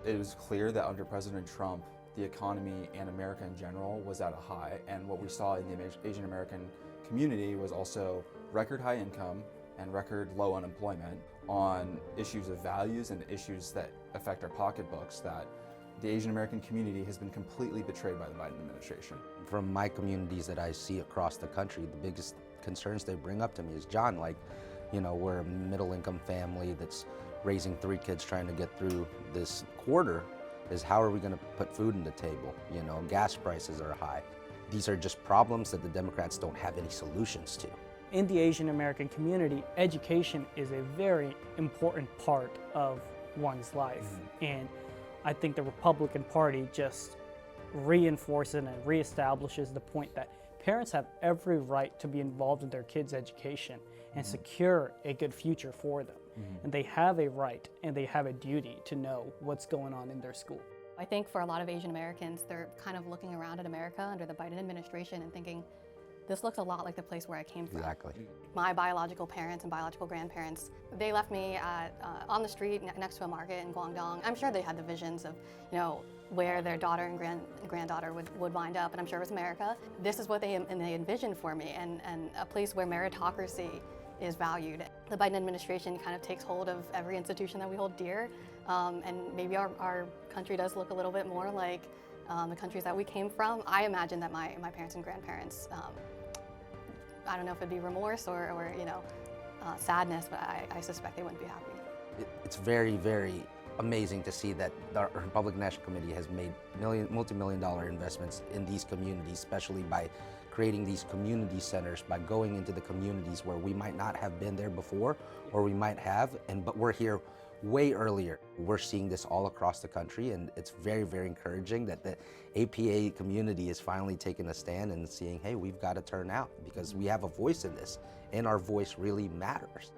It was clear that under President Trump, the economy and America in general was at a high, and what we saw in the Asian American community was also record high income and record low unemployment on issues of values and issues that affect our pocketbooks, that the Asian American community has been completely betrayed by the Biden administration. From my communities that I see across the country, the biggest concerns they bring up to me is, John, we're a middle income family that's raising 3 kids trying to get through this quarter, is how are we going to put food on the table? Gas prices are high. These are just problems that the Democrats don't have any solutions to. In the Asian American community, education is a very important part of one's life. And I think the Republican Party just reinforces and reestablishes the point that parents have every right to be involved in their kids' education and secure a good future for them. And they have a right and they have a duty to know what's going on in their school. I think for a lot of Asian Americans, they're kind of looking around at America under the Biden administration and thinking, this looks a lot like the place where I came from. Exactly. My biological parents and biological grandparents, they left me on the street next to a market in Guangdong. I'm sure they had the visions of, where their daughter and granddaughter would wind up, and I'm sure it was America. This is what they envisioned for me, and a place where meritocracy is valued. The Biden administration kind of takes hold of every institution that we hold dear, and maybe our country does look a little bit more like the countries that we came from. I imagine that my parents and grandparents, I don't know if it'd be remorse or sadness, but I suspect they wouldn't be happy. It's very, very amazing to see that the Republican National Committee has made multi-million-dollar investments in these communities, especially by creating these community centers, by going into the communities where we might not have been there before, or we might have, but we're here way earlier. We're seeing this all across the country, and it's very, very encouraging that the APA community is finally taking a stand and seeing, hey, we've got to turn out because we have a voice in this, and our voice really matters.